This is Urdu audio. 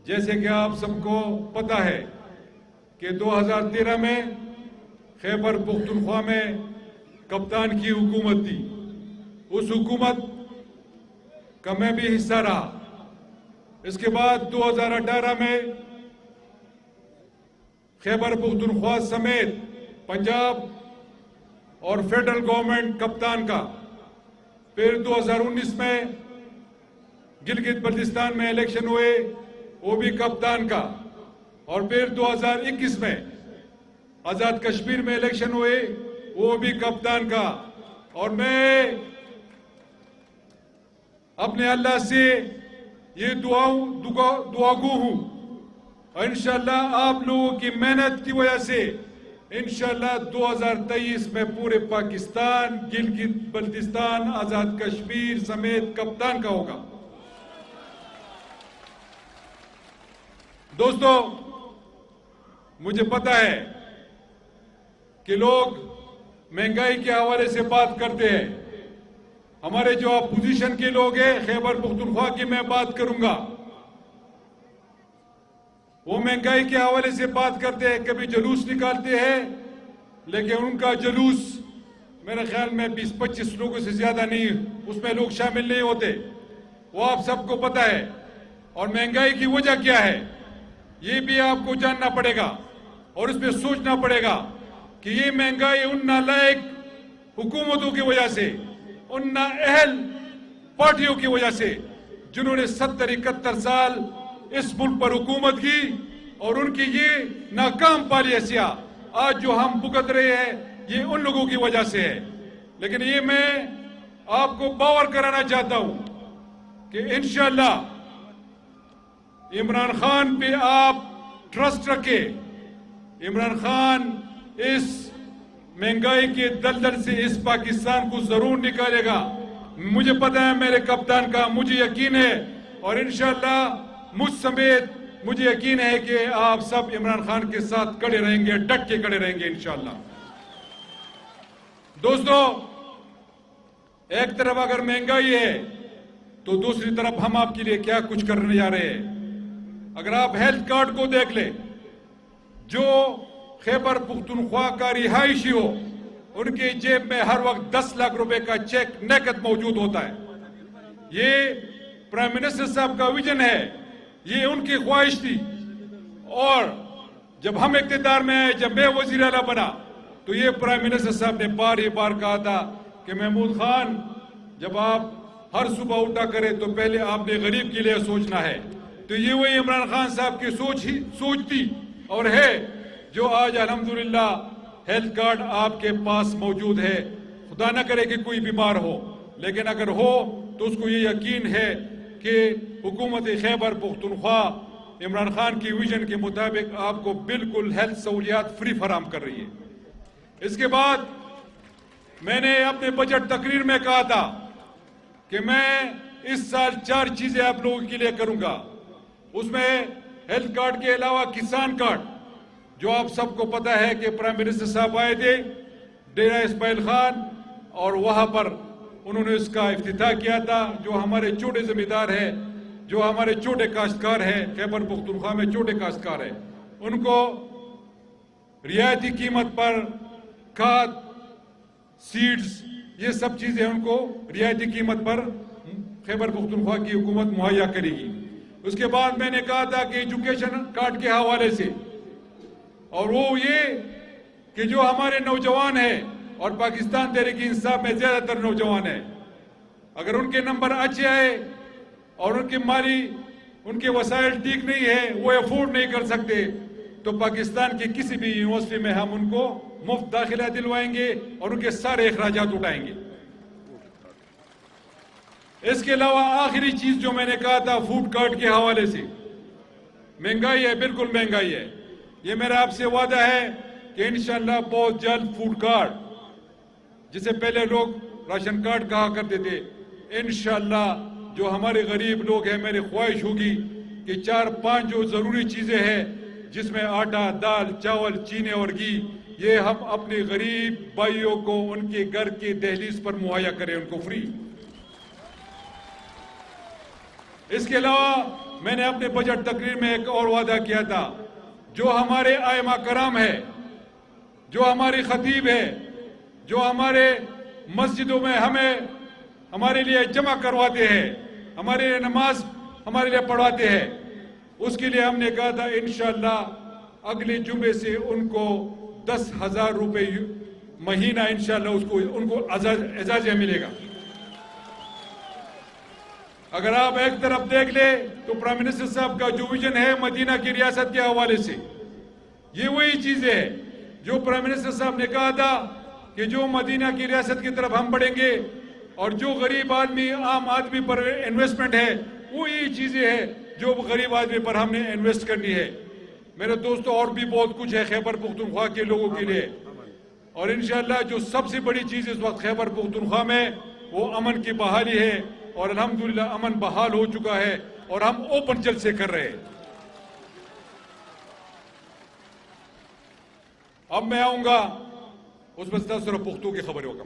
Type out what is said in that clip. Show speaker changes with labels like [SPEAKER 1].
[SPEAKER 1] جیسے کہ آپ سب کو پتہ ہے کہ 2013 میں خیبر پختونخوا میں کپتان کی حکومت تھی. اس حکومت کا میں بھی حصہ رہا. اس کے بعد 2018 میں خیبر پختونخوا سمیت پنجاب اور فیڈرل گورنمنٹ کپتان کا. پھر 2019 میں گلگت بلتستان میں الیکشن ہوئے، وہ بھی کپتان کا. اور پھر 2021 میں آزاد کشمیر میں الیکشن ہوئے، وہ بھی کپتان کا. اور میں اپنے اللہ سے یہ دعا گو ہوں، اور انشاءاللہ آپ لوگوں کی محنت کی وجہ سے انشاءاللہ 2023 میں پورے پاکستان گلگت بلتستان آزاد کشمیر سمیت کپتان کا ہوگا. دوستو، مجھے پتا ہے کہ لوگ مہنگائی کے حوالے سے بات کرتے ہیں. ہمارے جو اپوزیشن کے لوگ ہیں خیبر پختونخوا کی میں بات کروں گا، وہ مہنگائی کے حوالے سے بات کرتے ہیں، کبھی جلوس نکالتے ہیں، لیکن ان کا جلوس میرے خیال میں 20-25 لوگوں سے زیادہ نہیں، اس میں لوگ شامل نہیں ہوتے. وہ آپ سب کو پتا ہے. اور مہنگائی کی وجہ کیا ہے یہ بھی آپ کو جاننا پڑے گا، اور اس پہ سوچنا پڑے گا کہ یہ مہنگائی ان نالائق حکومتوں کی وجہ سے، ان نااہل پارٹیوں کی وجہ سے جنہوں نے 70-71 سال اس ملک پر حکومت کی، اور ان کی یہ ناکام پالیسیاں آج جو ہم بھگت رہے ہیں یہ ان لوگوں کی وجہ سے ہے. لیکن یہ میں آپ کو باور کرانا چاہتا ہوں کہ انشاءاللہ عمران خان پہ آپ ٹرسٹ رکھیں. عمران خان اس مہنگائی کے دلدل سے اس پاکستان کو ضرور نکالے گا. مجھے پتہ ہے میرے کپتان کا، مجھے یقین ہے، اور انشاءاللہ مجھ سمیت مجھے یقین ہے کہ آپ سب عمران خان کے ساتھ کھڑے رہیں گے، ڈٹ کے کھڑے رہیں گے انشاءاللہ. دوستو، ایک طرف اگر مہنگائی ہے تو دوسری طرف ہم آپ کے لیے کیا کچھ کرنے جا رہے ہیں. اگر آپ ہیلتھ کارڈ کو دیکھ لیں، جو خیبر پختونخوا کا رہائشی ہو ان کے جیب میں ہر وقت 10 لاکھ روپے کا چیک نقد موجود ہوتا ہے. یہ پرائم منسٹر صاحب کا ویژن ہے، یہ ان کی خواہش تھی. اور جب ہم اقتدار میں آئے، جب میں وزیر اعلیٰ بنا، تو یہ پرائم منسٹر صاحب نے بار کہا تھا کہ محمود خان، جب آپ ہر صبح اٹھا کریں تو پہلے آپ نے غریب کے لیے سوچنا ہے. تو یہ وہی عمران خان صاحب کی سوچ تھی اور ہے، جو آج الحمدللہ ہیلتھ کارڈ آپ کے پاس موجود ہے. خدا نہ کرے کہ کوئی بیمار ہو، لیکن اگر ہو تو اس کو یہ یقین ہے کہ حکومت خیبر پختونخوا عمران خان کی ویژن کے مطابق آپ کو بالکل ہیلتھ سہولیات فری فراہم کر رہی ہے. اس کے بعد میں نے اپنے بجٹ تقریر میں کہا تھا کہ میں اس سال 4 چیزیں آپ لوگوں کے لیے کروں گا. اس میں ہیلتھ کارڈ کے علاوہ کسان کارڈ، جو آپ سب کو پتا ہے کہ پرائم منسٹر صاحب آئے تھے ڈیرہ اسماعیل خان، اور وہاں پر انہوں نے اس کا افتتاح کیا تھا. جو ہمارے چھوٹے زمیندار ہیں، جو ہمارے چھوٹے کاشتکار ہیں، خیبر پختونخوا میں چھوٹے کاشتکار ہیں، ان کو رعایتی قیمت پر کھاد، سیڈز، یہ سب چیزیں ان کو رعایتی قیمت پر خیبر پختونخوا کی حکومت مہیا کرے گی. اس کے بعد میں نے کہا تھا کہ ایجوکیشن کارڈ کے حوالے سے، اور وہ یہ کہ جو ہمارے نوجوان ہیں، اور پاکستان تحریک انصاف میں زیادہ تر نوجوان ہیں، اگر ان کے نمبر اچھے آئے اور ان کے وسائل ٹھیک نہیں ہے، وہ افورڈ نہیں کر سکتے، تو پاکستان کی کسی بھی یونیورسٹی میں ہم ان کو مفت داخلہ دلوائیں گے اور ان کے سارے اخراجات اٹھائیں گے. اس کے علاوہ آخری چیز جو میں نے کہا تھا فوڈ کارٹ کے حوالے سے، مہنگائی ہے، بالکل مہنگائی ہے. یہ میرا آپ سے وعدہ ہے کہ انشاءاللہ بہت جلد فوڈ کارٹ، جسے پہلے لوگ راشن کارڈ کہا کرتے تھے، انشاءاللہ جو ہمارے غریب لوگ ہیں، میری خواہش ہوگی کہ 4-5 جو ضروری چیزیں ہیں، جس میں آٹا، دال، چاول، چینے اور گھی، یہ ہم اپنے غریب بھائیوں کو ان کے گھر کے دہلیز پر مہیا کریں، ان کو فری. اس کے علاوہ میں نے اپنے بجٹ تقریر میں ایک اور وعدہ کیا تھا، جو ہمارے ائمہ کرام ہے، جو ہماری خطیب ہے، جو ہمارے مسجدوں میں ہمارے لیے جمع کرواتے ہیں، ہمارے لیے نماز ہمارے لیے پڑھواتے ہیں، اس کے لیے ہم نے کہا تھا انشاءاللہ اگلے جمعے سے ان کو 10,000 روپے مہینہ انشاءاللہ ان کو اعزازیہ ملے گا۔ اگر آپ ایک طرف دیکھ لیں تو پرائم منسٹر صاحب کا جو ویژن ہے مدینہ کی ریاست کے حوالے سے، یہ وہی چیزیں ہے جو پرائم منسٹر صاحب نے کہا تھا کہ جو مدینہ کی ریاست کی طرف ہم بڑھیں گے اور جو غریب آدمی عام آدمی پر انویسٹمنٹ ہے وہی چیزیں ہیں جو غریب آدمی پر ہم نے انویسٹ کرنی ہے۔ میرے دوستو اور بھی بہت کچھ ہے خیبر پختونخوا کے لوگوں کے لیے، اور انشاءاللہ جو سب سے بڑی چیز اس وقت خیبر پختونخوا میں وہ امن کی بحالی ہے، اور الحمدللہ امن بحال ہو چکا ہے اور ہم اوپن چل سے کر رہے ہیں۔ اب میں آؤں گا اس میں صرف پختوں کی خبر ہوگا۔